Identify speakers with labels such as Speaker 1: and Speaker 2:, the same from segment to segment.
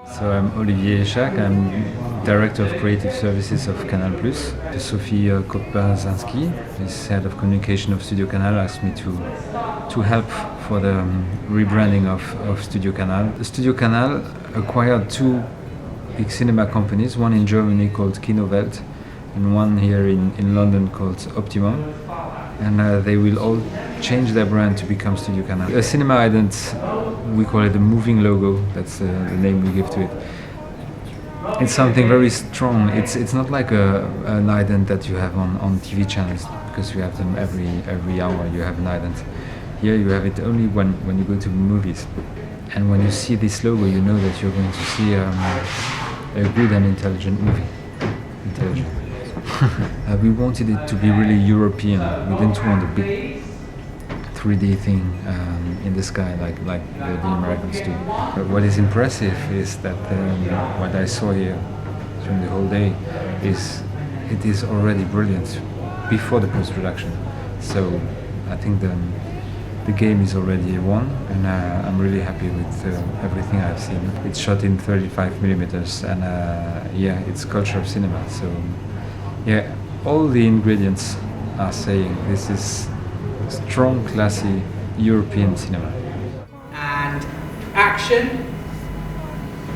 Speaker 1: So I'm Olivier Echak, I'm Director of Creative Services of Canal+. Sophie Kopazinski, is Head of Communication of StudioCanal, asked me to help for the rebranding of StudioCanal. StudioCanal acquired two big cinema companies, one in Germany called Kinowelt and one here in London called Optimum. And they will all change their brand to become StudioCanal. A cinema ident, we call it a moving logo, that's the name we give to it. It's something very strong. It's not like an ident that you have on TV channels, because you have them every hour, you have an ident. Here you have it only when you go to movies. And when you see this logo, you know that you're going to see a good and intelligent movie. We wanted it to be really European. We didn't want a big 3D thing in the sky like the Americans do. But what is impressive is that what I saw here during the whole day is it is already brilliant before the post-production. So I think the game is already won, and I'm really happy with everything I've seen. It's shot in 35mm, and yeah, it's culture of cinema. So yeah, all the ingredients are saying this is strong, classy European cinema.
Speaker 2: And action.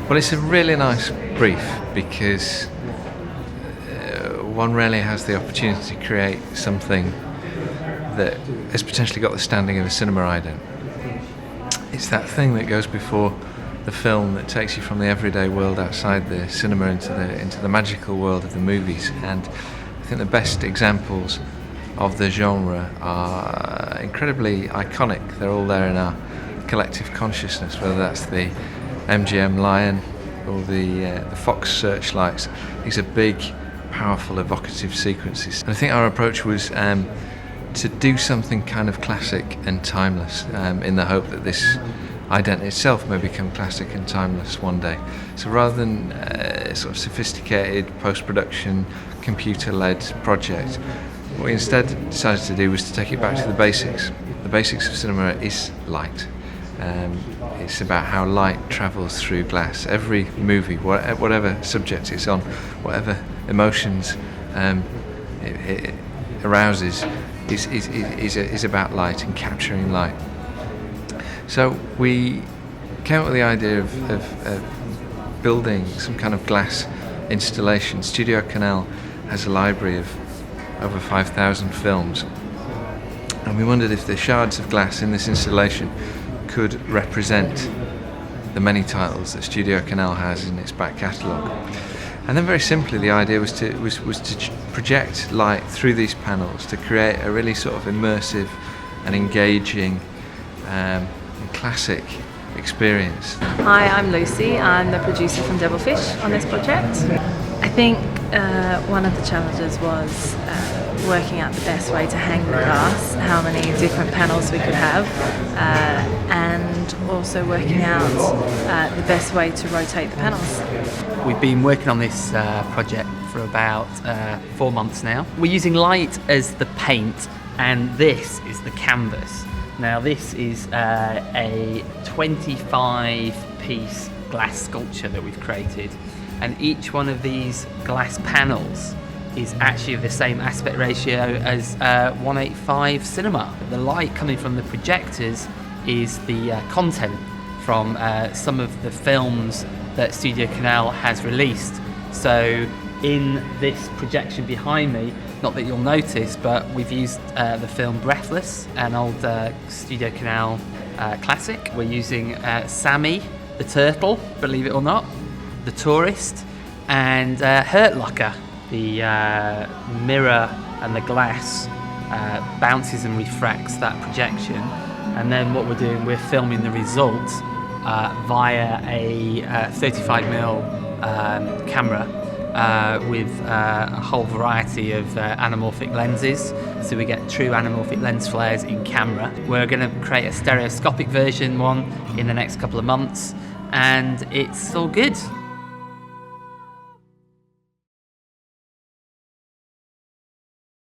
Speaker 3: Well, it's a really nice brief because one rarely has the opportunity to create something that has potentially got the standing of a cinema ident. It's that thing that goes before the film that takes you from the everyday world outside the cinema into the magical world of the movies. And I think the best examples of the genre are incredibly iconic. They're all there in our collective consciousnness, whether that's the MGM Lion or the Fox searchlights. These are big, powerful, evocative sequences. And I think our approach was to do something kind of classic and timeless, in the hope that this ident itself may become classic and timeless one day. So rather than a sort of sophisticated post-production, computer-led project, what we instead decided to do was to take it back to the basics. The basics of cinema is light. It's about how light travels through glass. Every movie, whatever subject it's on, whatever emotions it arouses, is about light and capturing light. So we came up with the idea of building some kind of glass installation. StudioCanal has a library of over 5,000 films, and we wondered if the shards of glass in this installation could represent the many titles that StudioCanal has in its back catalogue. And then very simply the idea was to project light through these panels to create a really sort of immersive and engaging and classic experience.
Speaker 4: Hi, I'm Lucy. I'm the producer from Devilfish on this project. I think one of the challenges was working out the best way to hang the glass, how many different panels we could have, and also working out the best way to rotate the panels.
Speaker 2: We've been working on this project for about 4 months now. We're using light as the paint, and this is the canvas. Now this is a 25-piece glass sculpture that we've created, and each one of these glass panels is actually the same aspect ratio as 1:8:5 cinema. The light coming from the projectors is the content from some of the films that StudioCanal has released. So in this projection behind me, not that you'll notice, but we've used the film Breathless, an old StudioCanal classic. We're using Sammy the Turtle, believe it or not, The Tourist, and Hurt Locker. The mirror and the glass bounces and refracts that projection, and then what we're doing, we're filming the result via a 35mm camera with a whole variety of anamorphic lenses, so we get true anamorphic lens flares in camera. We're going to create a stereoscopic version one in the next couple of months, and it's all good.